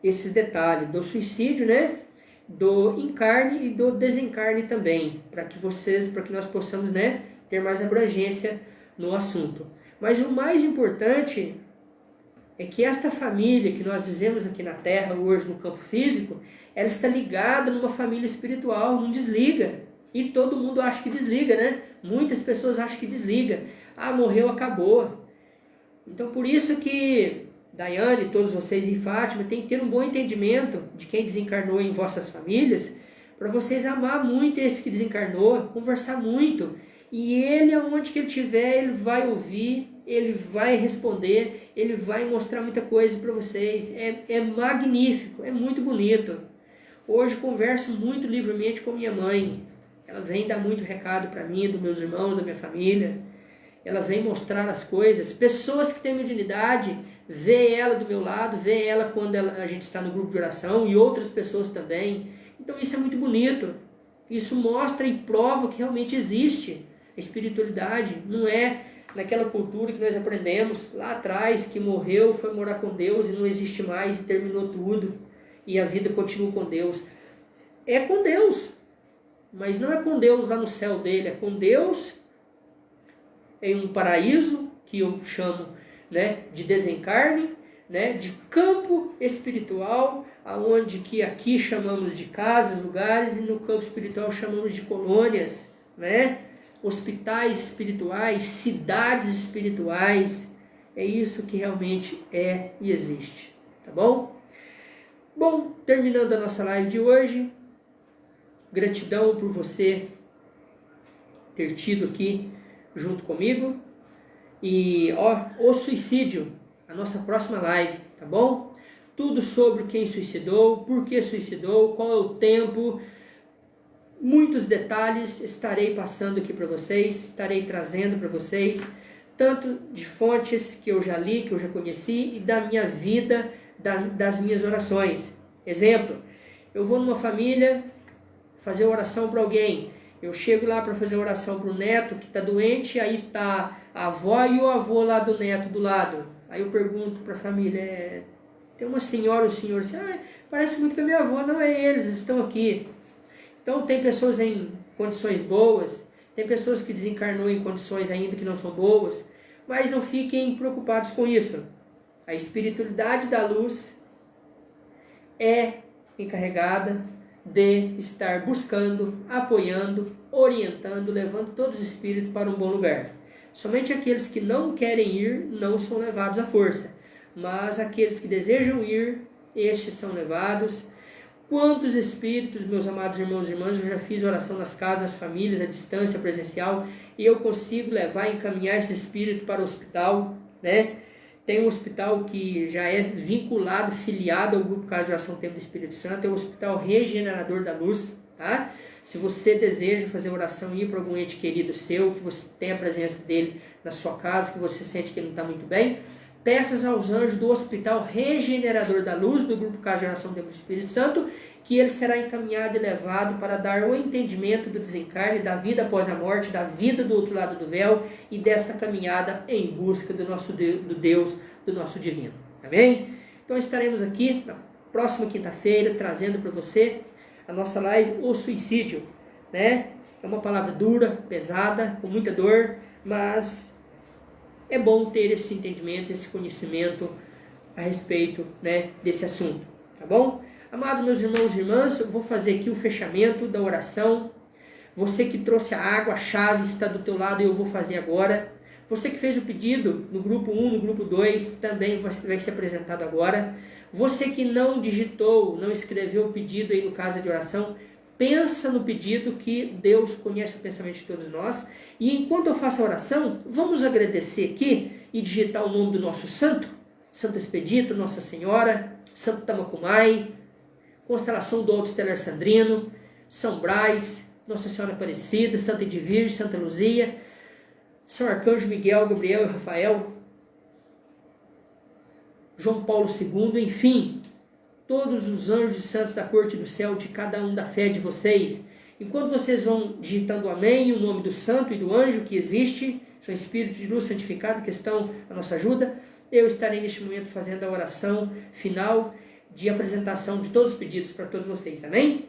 esses detalhes do suicídio, né? Do encarne e do desencarne também, para que nós possamos, né, ter mais abrangência no assunto. Mas o mais importante é que esta família que nós vivemos aqui na Terra, hoje no campo físico, ela está ligada numa família espiritual, não desliga. E todo mundo acha que desliga, né? Muitas pessoas acham que desliga. Ah, morreu, acabou. Então por isso que Daiane, todos vocês em Fátima, tem que ter um bom entendimento de quem desencarnou em vossas famílias, para vocês amar muito esse que desencarnou, conversar muito. E ele, aonde que ele estiver, ele vai ouvir, ele vai responder, ele vai mostrar muita coisa para vocês. É magnífico, é muito bonito. Hoje converso muito livremente com minha mãe. Ela vem dar muito recado para mim, dos meus irmãos, da minha família. Ela vem mostrar as coisas. Pessoas que têm mediunidade, vê ela do meu lado, vê ela quando a gente está no grupo de oração e outras pessoas também. Então isso é muito bonito. Isso mostra e prova que realmente existe a espiritualidade. Não é naquela cultura que nós aprendemos lá atrás, que morreu, foi morar com Deus e não existe mais e terminou tudo. E a vida continua com Deus. É com Deus, mas não é com Deus lá no céu dele, é com Deus em um paraíso, que eu chamo, né, de desencarne, né, de campo espiritual, aonde que aqui chamamos de casas, lugares, e no campo espiritual chamamos de colônias, né, hospitais espirituais, cidades espirituais. É isso que realmente é e existe, tá bom? Bom, terminando a nossa live de hoje, gratidão por você ter tido aqui junto comigo. E o suicídio, a nossa próxima live, tá bom? Tudo sobre quem suicidou, por que suicidou, qual é o tempo, muitos detalhes estarei passando aqui para vocês, estarei trazendo para vocês, tanto de fontes que eu já li, que eu já conheci, e da minha vida, das minhas orações. Exemplo, eu vou numa família fazer oração para alguém, eu chego lá para fazer oração para o neto que está doente, aí está a avó e o avô lá do neto do lado. Aí eu pergunto para a família, tem uma senhora ou senhor assim, parece muito que a minha avó. Não, é eles estão aqui. Então tem pessoas em condições boas, tem pessoas que desencarnou em condições ainda que não são boas, mas não fiquem preocupados com isso. A espiritualidade da luz é encarregada de estar buscando, apoiando, orientando, levando todos os espíritos para um bom lugar. Somente aqueles que não querem ir não são levados à força, mas aqueles que desejam ir, estes são levados. Quantos espíritos, meus amados irmãos e irmãs, eu já fiz oração nas casas, nas famílias, à distância, presencial, e eu consigo levar e encaminhar esse espírito para o hospital, né? Tem um hospital que já é vinculado, filiado ao Grupo Casa de Oração Templo do Espírito Santo, é o Hospital Regenerador da Luz, tá? Se você deseja fazer oração e ir para algum ente querido seu, que você tem a presença dele na sua casa, que você sente que ele não está muito bem, peças aos anjos do Hospital Regenerador da Luz, do Grupo Casa de Oração Templo do Espírito Santo, que ele será encaminhado e levado para dar o entendimento do desencarne, da vida após a morte, da vida do outro lado do véu e desta caminhada em busca do nosso Deus, do nosso divino. Amém? Então estaremos aqui na próxima quinta-feira trazendo para você a nossa live, o suicídio, né? É uma palavra dura, pesada, com muita dor, mas é bom ter esse entendimento, esse conhecimento a respeito, né, desse assunto, tá bom? Amados meus irmãos e irmãs, eu vou fazer aqui o fechamento da oração. Você que trouxe a água, a chave está do teu lado e eu vou fazer agora. Você que fez o pedido no grupo 1, no grupo 2, também vai ser apresentado agora. Você que não digitou, não escreveu o pedido aí no Casa de Oração, pensa no pedido, que Deus conhece o pensamento de todos nós. E enquanto eu faço a oração, vamos agradecer aqui e digitar o nome do nosso santo, Santo Expedito, Nossa Senhora, Santo Tamacumai, constelação do Alto Estelar Sandrino, São Brás, Nossa Senhora Aparecida, Santa Edvige, Santa Luzia, São Arcanjo Miguel, Gabriel e Rafael, João Paulo II, enfim, todos os anjos e santos da corte do céu, de cada um da fé de vocês. Enquanto vocês vão digitando amém, o nome do santo e do anjo que existe, são espíritos de luz santificado que estão à nossa ajuda, eu estarei neste momento fazendo a oração final de apresentação de todos os pedidos para todos vocês. Amém?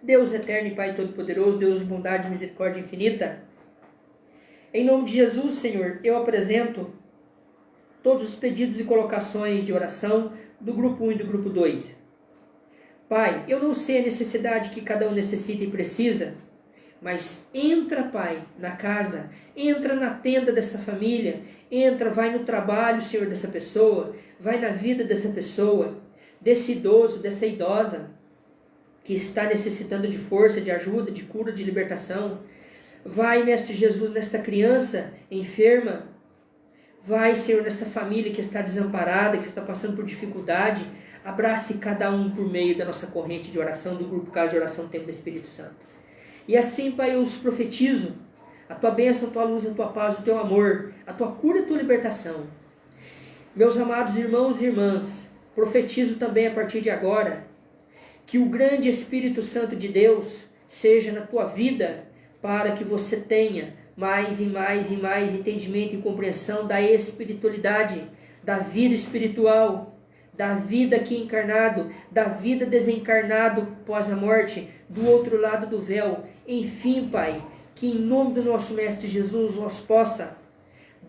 Deus eterno e Pai Todo-Poderoso, Deus de bondade e misericórdia infinita, Em nome de Jesus, Senhor, eu apresento todos os pedidos e colocações de oração do grupo 1 e do grupo 2. Pai, eu não sei a necessidade que cada um necessita e precisa, mas entra, Pai, na casa, entra na tenda dessa família, entra, vai no trabalho, Senhor, dessa pessoa, vai na vida dessa pessoa, desse idoso, dessa idosa, que está necessitando de força, de ajuda, de cura, de libertação. Vai, Mestre Jesus, nesta criança enferma. Vai, Senhor, nesta família que está desamparada, que está passando por dificuldade. Abrace cada um por meio da nossa corrente de oração, do grupo Casa de Oração Templo do Espírito Santo. E assim, Pai, eu os profetizo a Tua bênção, a Tua luz, a Tua paz, o Teu amor, a Tua cura e a Tua libertação. Meus amados irmãos e irmãs, profetizo também a partir de agora que o grande Espírito Santo de Deus seja na tua vida, para que você tenha mais e mais e mais entendimento e compreensão da espiritualidade, da vida espiritual, da vida aqui encarnado, da vida desencarnado pós a morte, do outro lado do véu. Enfim, Pai, que em nome do nosso Mestre Jesus nós possa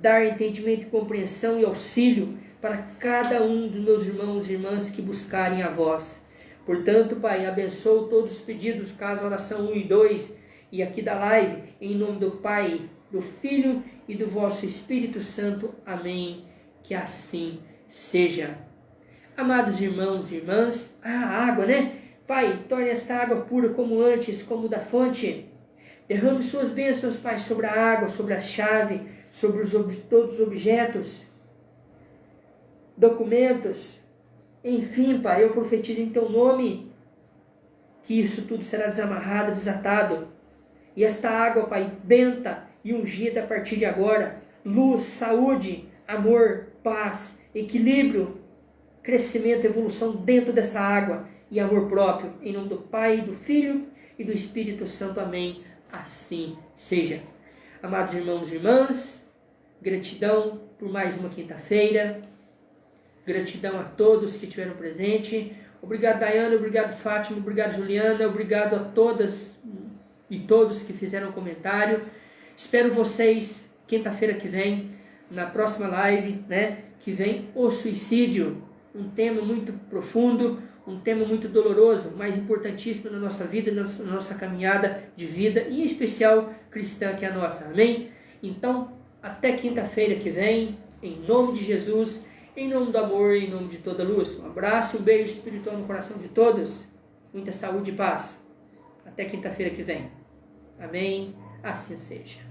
dar entendimento e compreensão e auxílio para cada um dos meus irmãos e irmãs que buscarem a vós. Portanto, Pai, abençoo todos os pedidos, Casa Oração 1 e 2, e aqui da live, em nome do Pai, do Filho e do vosso Espírito Santo. Amém. Que assim seja. Amados irmãos e irmãs, a água, né? Pai, torne esta água pura como antes, como da fonte. Derrame suas bênçãos, Pai, sobre a água, sobre a chave, sobre todos os objetos, documentos. Enfim, Pai, eu profetizo em Teu nome que isso tudo será desamarrado, desatado. E esta água, Pai, benta e ungida a partir de agora, luz, saúde, amor, paz, equilíbrio, crescimento, evolução dentro dessa água e amor próprio. Em nome do Pai, do Filho e do Espírito Santo. Amém. Assim seja. Amados irmãos e irmãs, gratidão por mais uma quinta-feira. Gratidão a todos que estiveram presentes. Obrigado, Daiane, obrigado, Fátima, obrigado, Juliana, obrigado a todas e todos que fizeram comentário. Espero vocês quinta-feira que vem, na próxima live, né? Que vem o suicídio. Um tema muito profundo, um tema muito doloroso, mas importantíssimo na nossa vida, na nossa caminhada de vida, e em especial cristã, que é a nossa. Amém? Então, até quinta-feira que vem, em nome de Jesus, em nome do amor e em nome de toda luz. Um abraço, um beijo espiritual no coração de todos. Muita saúde e paz. Até quinta-feira que vem. Amém. Assim seja.